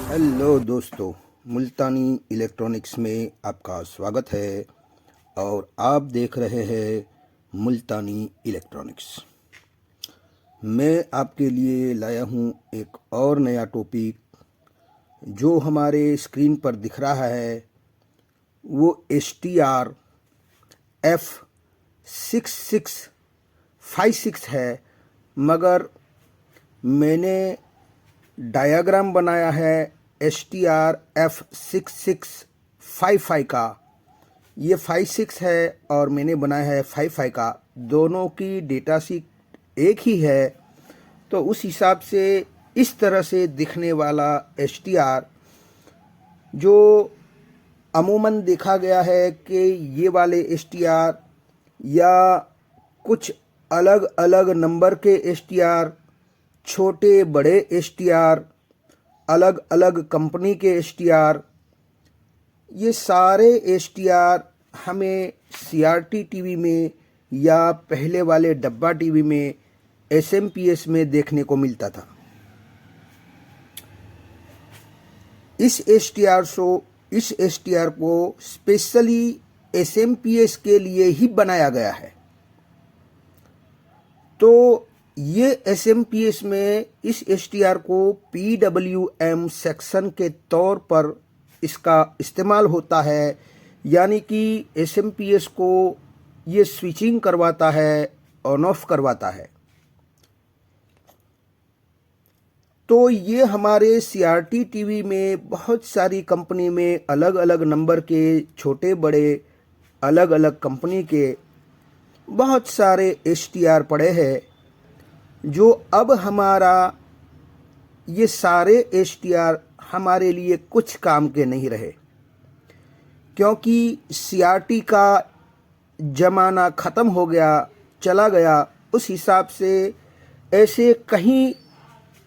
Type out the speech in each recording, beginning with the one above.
Hello दोस्तों, मुल्तानी electronics में आपका स्वागत है और आप देख रहे हैं मुल्तानी इलेक्ट्रॉनिक्स। मैं आपके लिए लाया हूँ एक और नया टॉपिक। जो हमारे स्क्रीन पर दिख रहा है वो STR-F6656 है, मगर मैंने डायग्राम बनाया है STR-F6655 का। ये 56 है और मैंने बनाया है 55 का। दोनों की डेटा शीट एक ही है, तो उस हिसाब से इस तरह से दिखने वाला STR जो अमूमन देखा गया है कि ये वाले STR या कुछ अलग अलग नंबर के STR, छोटे बड़े STR, अलग अलग कंपनी के STR, ये सारे STR हमें CRT टीवी में या पहले वाले डब्बा टीवी में SMPS में देखने को मिलता था। इस STR को स्पेशली SMPS के लिए ही बनाया गया है। तो ये SMPS में इस STR को PWM सेक्शन के तौर पर इसका इस्तेमाल होता है, यानी कि SMPS को ये स्विचिंग करवाता है, ऑन ऑफ करवाता है। तो ये हमारे CRT टीवी में बहुत सारी कंपनी में अलग अलग नंबर के छोटे बड़े अलग अलग कंपनी के बहुत सारे STR पड़े हैं, जो अब हमारा ये सारे STR हमारे लिए कुछ काम के नहीं रहे, क्योंकि CRT का ज़माना ख़त्म हो गया, चला गया। उस हिसाब से ऐसे कहीं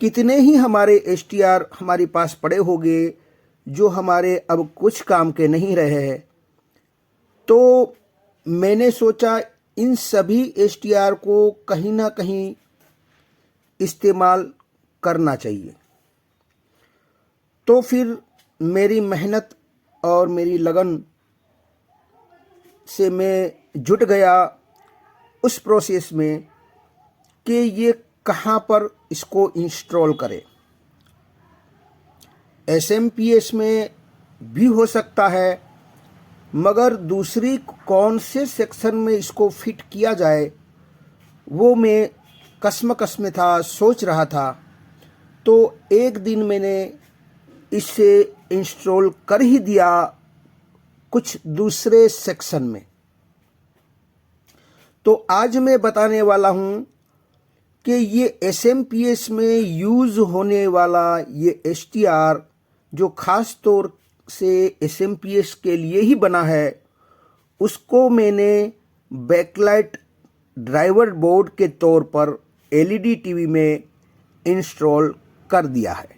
कितने ही हमारे STR हमारे पास पड़े होंगे जो हमारे अब कुछ काम के नहीं रहे हैं। तो मैंने सोचा इन सभी STR को कहीं ना कहीं इस्तेमाल करना चाहिए। तो फिर मेरी मेहनत और मेरी लगन से मैं जुट गया उस प्रोसेस में कि ये कहाँ पर इसको इंस्टॉल करें। SMPS में भी हो सकता है, मगर दूसरी कौन से सेक्शन में इसको फिट किया जाए वो मैं कसमकस में था, सोच रहा था। तो एक दिन मैंने इसे इंस्टॉल कर ही दिया कुछ दूसरे सेक्शन में। तो आज मैं बताने वाला हूँ कि ये SMPS में यूज़ होने वाला ये STR जो ख़ास तौर से SMPS के लिए ही बना है, उसको मैंने बैकलाइट ड्राइवर बोर्ड के तौर पर LED टीवी में इंस्टॉल कर दिया है।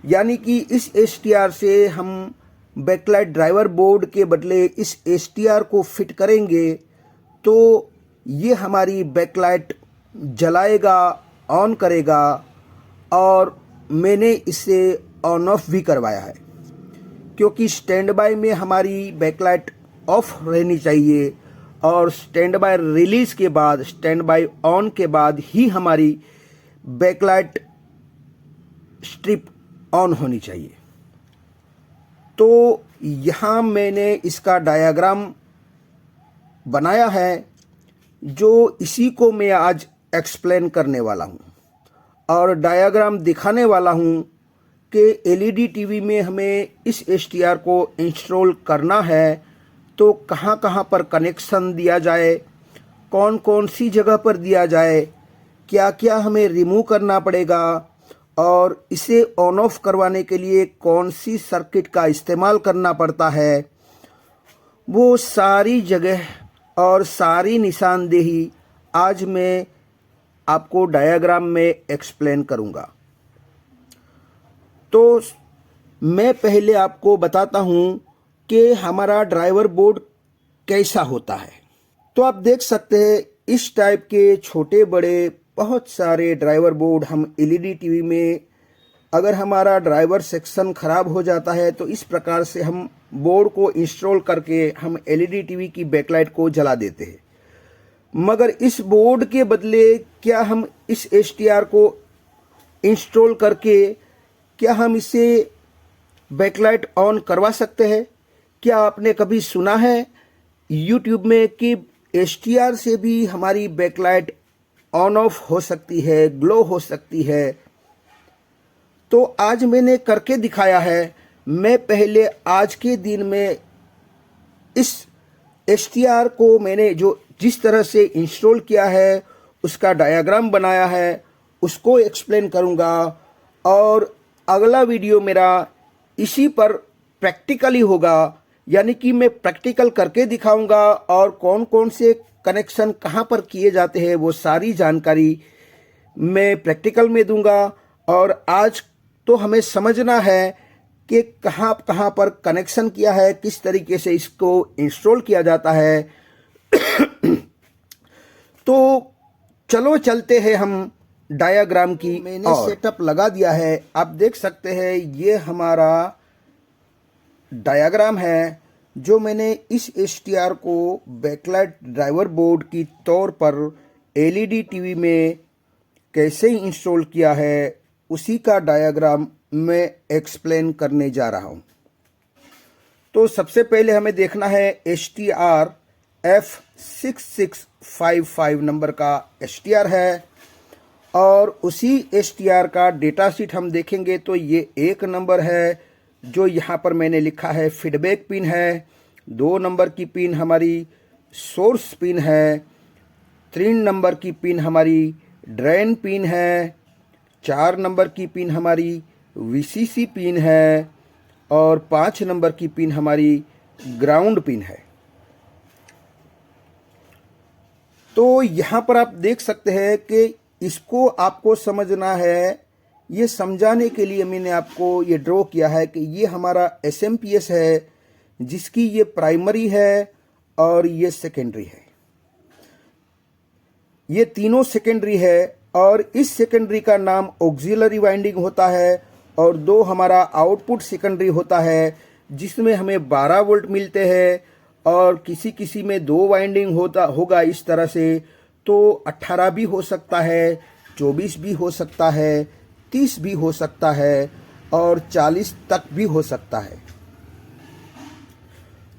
यानी कि इस STR से हम बैकलाइट ड्राइवर बोर्ड के बदले इस STR को फिट करेंगे तो ये हमारी बैकलाइट जलाएगा, ऑन करेगा। और मैंने इसे ऑन ऑफ भी करवाया है, क्योंकि स्टैंड बाय में हमारी बैकलाइट ऑफ रहनी चाहिए और स्टैंड बाय रिलीज़ के बाद, स्टैंड बाय ऑन के बाद ही हमारी बैकलाइट स्ट्रिप ऑन होनी चाहिए। तो यहाँ मैंने इसका डायग्राम बनाया है, जो इसी को मैं आज एक्सप्लेन करने वाला हूँ और डायग्राम दिखाने वाला हूँ कि LED टीवी में हमें इस STR को इंस्टॉल करना है तो कहाँ कहाँ पर कनेक्शन दिया जाए, कौन कौन सी जगह पर दिया जाए, क्या क्या हमें रिमूव करना पड़ेगा और इसे ऑन ऑफ करवाने के लिए कौन सी सर्किट का इस्तेमाल करना पड़ता है। वो सारी जगह और सारी निशानदेही आज मैं आपको डायग्राम में एक्सप्लेन करूँगा। तो मैं पहले आपको बताता हूँ कि हमारा ड्राइवर बोर्ड कैसा होता है। तो आप देख सकते हैं इस टाइप के छोटे बड़े बहुत सारे ड्राइवर बोर्ड हम LED टीवी में अगर हमारा ड्राइवर सेक्शन ख़राब हो जाता है तो इस प्रकार से हम बोर्ड को इंस्टॉल करके हम एलईडी टीवी की बैकलाइट को जला देते हैं। मगर इस बोर्ड के बदले क्या हम इस एसटीआर को इंस्टॉल करके क्या हम इसे बैकलाइट ऑन करवा सकते हैं? क्या आपने कभी सुना है यूट्यूब में कि एसटीआर से भी हमारी बैकलाइट ऑन ऑफ हो सकती है, ग्लो हो सकती है? तो आज मैंने करके दिखाया है। मैं पहले आज के दिन में इस एसटीआर को मैंने जिस तरह से इंस्टॉल किया है उसका डायग्राम बनाया है, उसको एक्सप्लेन करूंगा। और अगला वीडियो मेरा इसी पर प्रैक्टिकली होगा, यानी कि मैं प्रैक्टिकल करके दिखाऊंगा और कौन कौन से कनेक्शन कहाँ पर किए जाते हैं वो सारी जानकारी मैं प्रैक्टिकल में दूंगा। और आज तो हमें समझना है कि कहाँ कहाँ पर कनेक्शन किया है, किस तरीके से इसको इंस्टॉल किया जाता है। तो चलो चलते हैं हम डायग्राम की। मैंने सेटअप लगा दिया है, आप देख सकते हैं ये हमारा डायग्राम है जो मैंने इस एसटीआर को बैकलाइट ड्राइवर बोर्ड की तौर पर एलईडी टीवी में कैसे इंस्टॉल किया है उसी का डायग्राम मैं एक्सप्लेन करने जा रहा हूं। तो सबसे पहले हमें देखना है एसटीआर F6655 नंबर का एसटीआर है और उसी एसटीआर का डेटा शीट हम देखेंगे तो ये 1 नंबर है जो यहाँ पर मैंने लिखा है फीडबैक पिन है। 2 नंबर की पिन हमारी सोर्स पिन है। 3 नंबर की पिन हमारी ड्रेन पिन है। 4 नंबर की पिन हमारी वीसीसी पिन है और 5 नंबर की पिन हमारी ग्राउंड पिन है। तो यहाँ पर आप देख सकते हैं कि इसको आपको समझना है। ये समझाने के लिए मैंने आपको ये ड्रॉ किया है कि ये हमारा एसएमपीएस है जिसकी ये प्राइमरी है और ये सेकेंडरी है। ये तीनों सेकेंडरी है और इस सेकेंडरी का नाम ऑक्सिलरी वाइंडिंग होता है और 2 हमारा आउटपुट सेकेंडरी होता है जिसमें हमें 12 वोल्ट मिलते हैं और किसी किसी में 2 वाइंडिंग होगा इस तरह से। तो 18 भी हो सकता है, 24 भी हो सकता है, 30 भी हो सकता है और 40 तक भी हो सकता है।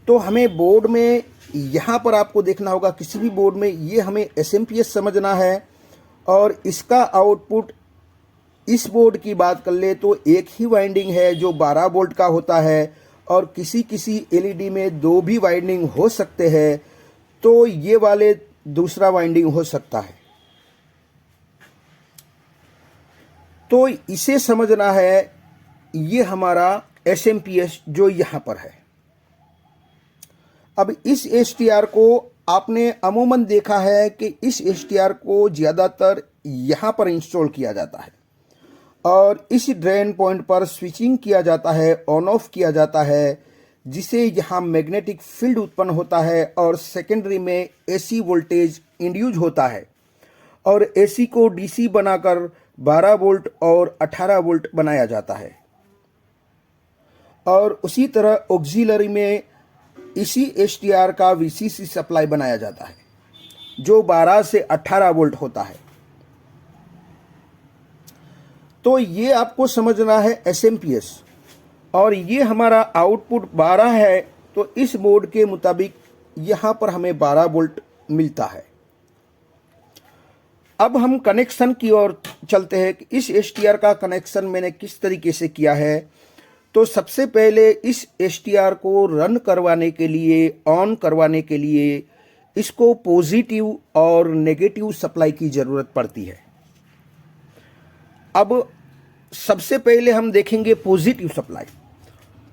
तो हमें बोर्ड में यहाँ पर आपको देखना होगा, किसी भी बोर्ड में ये हमें एसएमपीएस समझना है और इसका आउटपुट इस बोर्ड की बात कर ले तो एक ही वाइंडिंग है जो 12 वोल्ट का होता है और किसी किसी एलईडी में 2 भी वाइंडिंग हो सकते हैं। तो ये वाले दूसरा वाइंडिंग हो सकता है। तो इसे समझना है, ये हमारा एसएमपीएस जो यहाँ पर है। अब इस एसटीआर को आपने अमूमन देखा है कि इस एसटीआर को ज़्यादातर यहाँ पर इंस्टॉल किया जाता है और इस ड्रेन पॉइंट पर स्विचिंग किया जाता है, ऑन ऑफ किया जाता है, जिसे यहाँ मैग्नेटिक फील्ड उत्पन्न होता है और सेकेंडरी में एसी वोल्टेज इंड्यूस होता है और एसी को डीसी बनाकर 12 वोल्ट और 18 वोल्ट बनाया जाता है। और उसी तरह ऑक्सिलरी में इसी एसटीआर का वीसीसी सप्लाई बनाया जाता है जो 12 से 18 वोल्ट होता है। तो ये आपको समझना है एसएमपीएस और ये हमारा आउटपुट 12 है तो इस बोर्ड के मुताबिक यहाँ पर हमें 12 वोल्ट मिलता है। अब हम कनेक्शन की ओर चलते हैं कि इस एसटीआर का कनेक्शन मैंने किस तरीके से किया है। तो सबसे पहले इस एसटीआर को रन करवाने के लिए, ऑन करवाने के लिए इसको पॉजिटिव और नेगेटिव सप्लाई की ज़रूरत पड़ती है। अब सबसे पहले हम देखेंगे पॉजिटिव सप्लाई।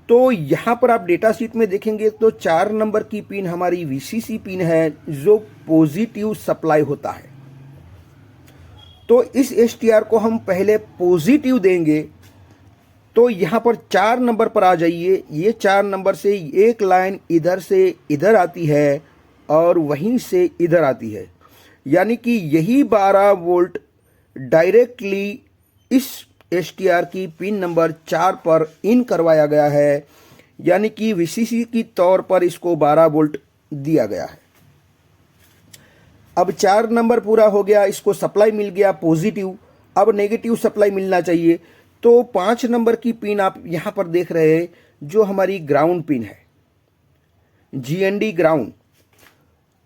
तो यहाँ पर आप डेटा शीट में देखेंगे तो 4 नंबर की पिन हमारी वीसीसी पिन है जो पॉजिटिव सप्लाई होता है। तो इस एसटीआर को हम पहले पॉजिटिव देंगे। तो यहाँ पर 4 नंबर पर आ जाइए। ये 4 नंबर से एक लाइन इधर से इधर आती है और वहीं से इधर आती है, यानी कि यही 12 वोल्ट डायरेक्टली इस STR की पिन नंबर 4 पर इन करवाया गया है, यानी कि VCC की तौर पर इसको 12 वोल्ट दिया गया है। अब 4 नंबर पूरा हो गया, इसको सप्लाई मिल गया पॉजिटिव। अब नेगेटिव सप्लाई मिलना चाहिए। तो 5 नंबर की पिन आप यहाँ पर देख रहे हैं, जो हमारी ग्राउंड पिन है, GND ग्राउंड।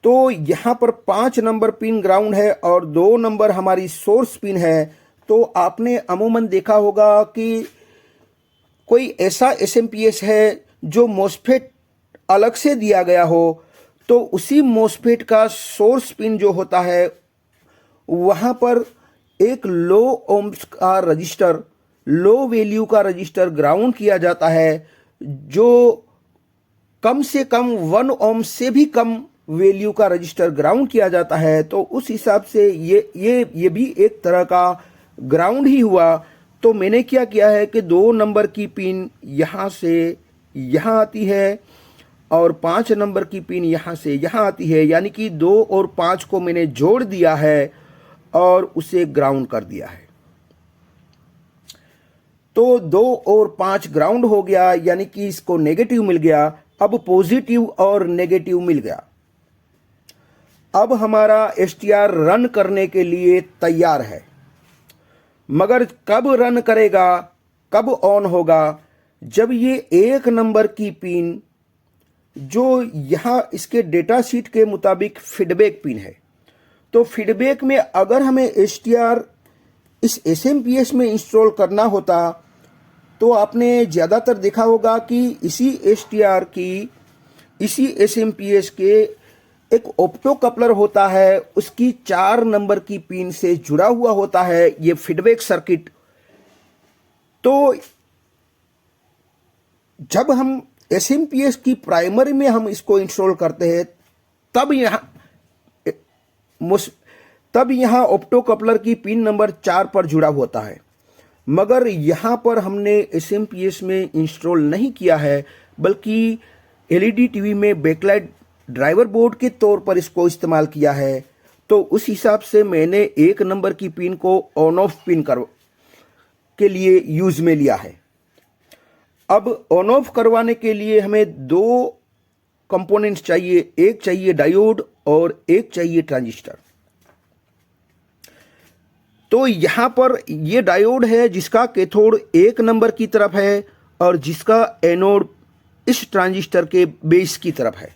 तो यहाँ पर 5 नंबर पिन ग्राउंड है और 2 नंबर हमारी सोर्स पिन है। तो आपने अमूमन देखा होगा कि कोई ऐसा SMPS है जो मॉसफेट अलग से दिया गया हो, तो उसी मॉसफेट का सोर्स पिन जो होता है, वहाँ पर एक लो ओम्स का रजिस्टर, लो वैल्यू का रजिस्टर ग्राउंड किया जाता है, जो कम से कम 1 ओम से भी कम वैल्यू का रजिस्टर ग्राउंड किया जाता है। तो उस हिसाब से ये भी एक तरह का ग्राउंड ही हुआ। तो मैंने क्या किया है कि 2 नंबर की पिन यहाँ से यहाँ आती है और 5 नंबर की पिन यहाँ से यहाँ आती है, यानी कि 2 और 5 को मैंने जोड़ दिया है और उसे ग्राउंड कर दिया है। तो 2 और 5 ग्राउंड हो गया, यानी कि इसको नेगेटिव मिल गया। अब पॉजिटिव और नेगेटिव मिल गया। अब हमारा STR रन करने के लिए तैयार है, मगर कब रन करेगा, कब ऑन होगा? जब ये 1 नंबर की पिन, जो यहाँ इसके डेटा शीट के मुताबिक फीडबैक पिन है, तो फीडबैक में अगर हमें STR इस SMPS में इंस्टॉल करना होता, तो आपने ज़्यादातर देखा होगा कि इसी STR की, इसी SMPS के एक ऑप्टो कपलर होता है, उसकी 4 नंबर की पिन से जुड़ा हुआ होता है ये फीडबैक सर्किट। तो जब हम SMPS की प्राइमरी में हम इसको इंस्टॉल करते हैं, तब यहाँ ऑप्टो कपलर की पिन नंबर 4 पर जुड़ा होता है। मगर यहाँ पर हमने SMPS में इंस्टॉल नहीं किया है, बल्कि LED टीवी में बैकलाइट ड्राइवर बोर्ड के तौर पर इसको इस्तेमाल किया है। तो उस हिसाब से मैंने 1 नंबर की पिन को ऑन ऑफ पिन के लिए यूज में लिया है। अब ऑन ऑफ करवाने के लिए हमें 2 कंपोनेंट्स चाहिए, एक चाहिए डायोड और एक चाहिए ट्रांजिस्टर। तो यहाँ पर ये डायोड है जिसका कैथोड 1 नंबर की तरफ है और जिसका एनोड इस ट्रांजिस्टर के बेस की तरफ है,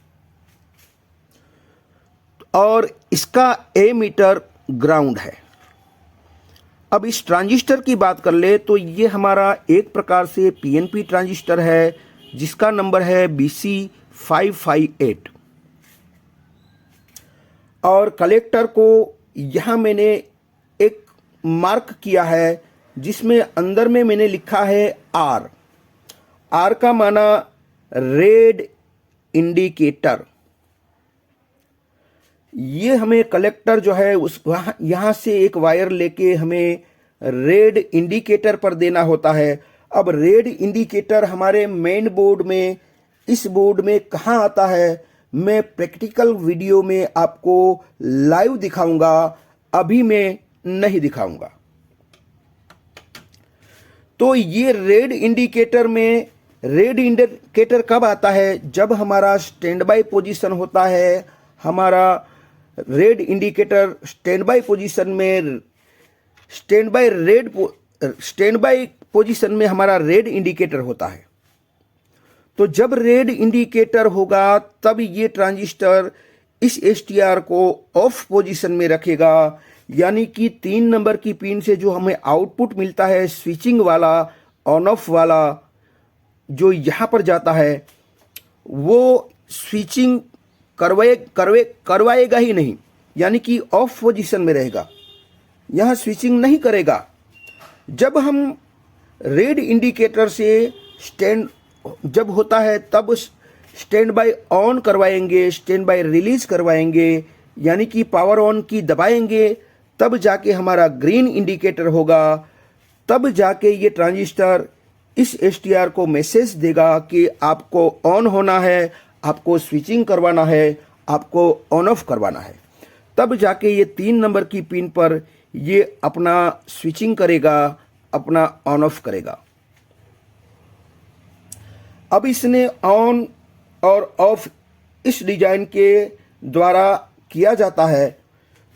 और इसका एमीटर ग्राउंड है। अब इस ट्रांजिस्टर की बात कर ले तो ये हमारा एक प्रकार से PNP ट्रांजिस्टर है, जिसका नंबर है BC558। और कलेक्टर को यहाँ मैंने एक मार्क किया है, जिसमें अंदर में मैंने लिखा है R का माना रेड इंडिकेटर। ये हमें कलेक्टर जो है उस यहाँ से एक वायर लेके हमें रेड इंडिकेटर पर देना होता है। अब रेड इंडिकेटर हमारे मेन बोर्ड में, इस बोर्ड में कहाँ आता है, मैं प्रैक्टिकल वीडियो में आपको लाइव दिखाऊंगा, अभी मैं नहीं दिखाऊंगा। तो ये रेड इंडिकेटर कब आता है? जब हमारा स्टैंड बाय पोजीशन होता है। हमारा red indicator stand by position में, स्टैंड बाय पोजीशन में हमारा रेड इंडिकेटर होता है। तो जब रेड इंडिकेटर होगा तब ये ट्रांजिस्टर इस STR को ऑफ पोजीशन में रखेगा, यानी कि 3 नंबर की पिन से जो हमें आउटपुट मिलता है स्विचिंग वाला, ऑन ऑफ वाला, जो यहाँ पर जाता है, वो स्विचिंग करवाएगा ही नहीं, यानी कि ऑफ पोजीशन में रहेगा, यहाँ स्विचिंग नहीं करेगा। जब हम रेड इंडिकेटर से जब होता है तब स्टैंड बाय ऑन करवाएंगे, स्टैंड बाय रिलीज करवाएंगे, यानी कि पावर ऑन की दबाएंगे, तब जाके हमारा ग्रीन इंडिकेटर होगा। तब जाके ये ट्रांजिस्टर इस STR को मैसेज देगा कि आपको ऑन होना है, आपको स्विचिंग करवाना है, आपको ऑन ऑफ करवाना है। तब जाके ये 3 नंबर की पिन पर ये अपना स्विचिंग करेगा अपना ऑन ऑफ करेगा। अब इसने ऑन और ऑफ इस डिजाइन के द्वारा किया जाता है,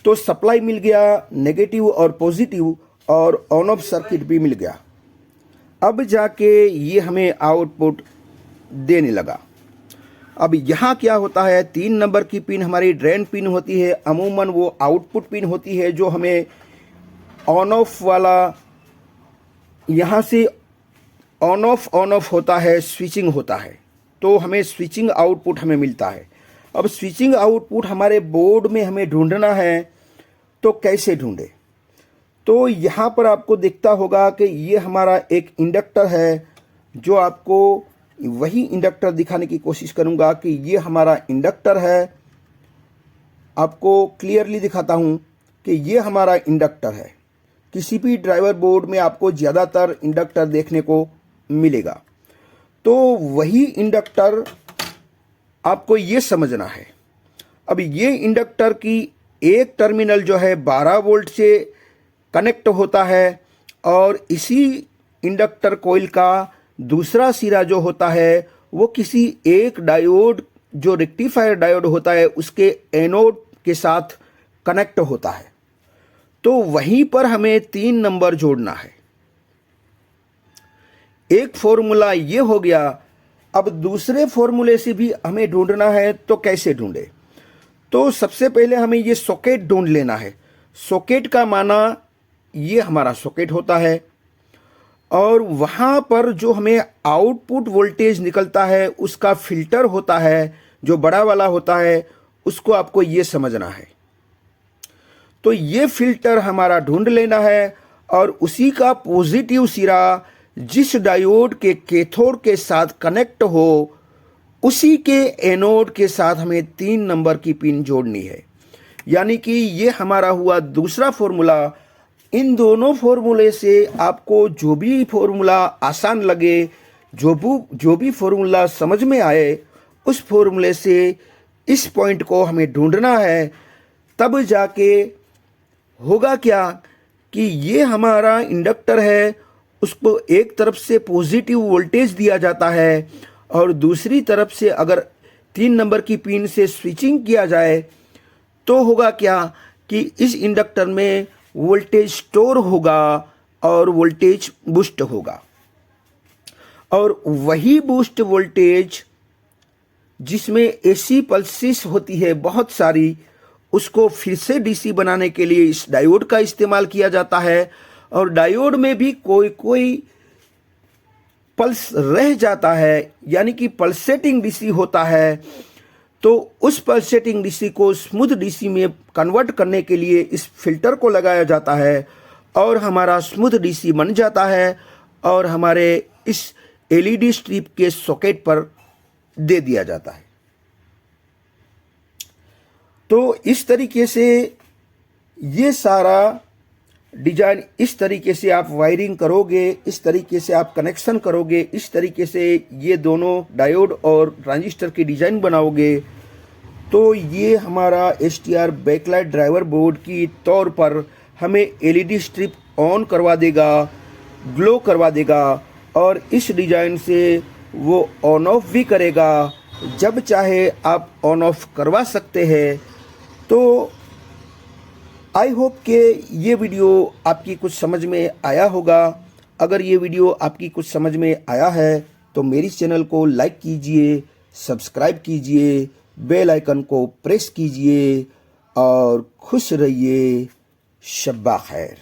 तो सप्लाई मिल गया नेगेटिव और पॉजिटिव, और ऑन ऑफ सर्किट भी मिल गया। अब जाके ये हमें आउटपुट देने लगा। अब यहाँ क्या होता है, 3 नंबर की पिन हमारी ड्रेन पिन होती है, अमूमन वो आउटपुट पिन होती है जो हमें ऑन ऑफ वाला, यहाँ से ऑन ऑफ होता है, स्विचिंग होता है, तो हमें स्विचिंग आउटपुट हमें मिलता है। अब स्विचिंग आउटपुट हमारे बोर्ड में हमें ढूंढना है, तो कैसे ढूंढे? तो यहाँ पर आपको दिखता होगा कि ये हमारा एक इंडक्टर है, जो आपको वही इंडक्टर दिखाने की कोशिश करूँगा कि ये हमारा इंडक्टर है। आपको क्लियरली दिखाता हूँ कि ये हमारा इंडक्टर है। किसी भी ड्राइवर बोर्ड में आपको ज़्यादातर इंडक्टर देखने को मिलेगा, तो वही इंडक्टर आपको ये समझना है। अब ये इंडक्टर की एक टर्मिनल जो है 12 वोल्ट से कनेक्ट होता है, और इसी इंडक्टर कॉइल का दूसरा सिरा जो होता है वो किसी एक डायोड, जो रेक्टिफायर डायोड होता है, उसके एनोड के साथ कनेक्ट होता है। तो वहीं पर हमें 3 नंबर जोड़ना है। एक फॉर्मूला ये हो गया। अब दूसरे फॉर्मूले से भी हमें ढूंढना है, तो कैसे ढूंढे? तो सबसे पहले हमें ये सॉकेट ढूंढ लेना है। सॉकेट का माना ये हमारा सॉकेट होता है, और वहाँ पर जो हमें आउटपुट वोल्टेज निकलता है उसका फिल्टर होता है, जो बड़ा वाला होता है, उसको आपको ये समझना है। तो ये फिल्टर हमारा ढूंढ लेना है, और उसी का पॉजिटिव सिरा जिस डायोड के कैथोड के साथ कनेक्ट हो, उसी के एनोड के साथ हमें 3 नंबर की पिन जोड़नी है। यानी कि ये हमारा हुआ दूसरा फॉर्मूला। इन दोनों फॉर्मूले से आपको जो भी फॉर्मूला आसान लगे, जो भी फॉर्मूला समझ में आए, उस फॉर्मूले से इस पॉइंट को हमें ढूंढना है। तब जाके होगा क्या कि ये हमारा इंडक्टर है, उसको एक तरफ से पॉजिटिव वोल्टेज दिया जाता है, और दूसरी तरफ से अगर 3 नंबर की पिन से स्विचिंग किया जाए, तो होगा क्या कि इस इंडक्टर में वोल्टेज स्टोर होगा और वोल्टेज बूस्ट होगा। और वही बूस्ट वोल्टेज जिसमें एसी पल्सेस होती है बहुत सारी, उसको फिर से डीसी बनाने के लिए इस डायोड का इस्तेमाल किया जाता है। और डायोड में भी कोई पल्स रह जाता है, यानी कि पल्सेटिंग डीसी होता है। तो उस पल्सेटिंग डीसी को स्मूथ डीसी में कन्वर्ट करने के लिए इस फिल्टर को लगाया जाता है, और हमारा स्मूथ डीसी बन जाता है, और हमारे इस एलईडी स्ट्रिप के सॉकेट पर दे दिया जाता है। तो इस तरीके से ये सारा डिजाइन, इस तरीके से आप वायरिंग करोगे, इस तरीके से आप कनेक्शन करोगे, इस तरीके से ये दोनों डायोड और ट्रांजिस्टर की डिजाइन बनाओगे, तो ये हमारा STR बैकलाइट ड्राइवर बोर्ड की तौर पर हमें एलईडी स्ट्रिप ऑन करवा देगा, ग्लो करवा देगा, और इस डिजाइन से वो ऑन ऑफ भी करेगा। जब चाहे आप ऑन ऑफ करवा सकते हैं। तो आई होप कि ये वीडियो आपकी कुछ समझ में आया होगा। अगर ये वीडियो आपकी कुछ समझ में आया है तो मेरी चैनल को लाइक कीजिए, सब्सक्राइब कीजिए, बेल आइकन को प्रेस कीजिए, और खुश रहिए। शब्बा खैर।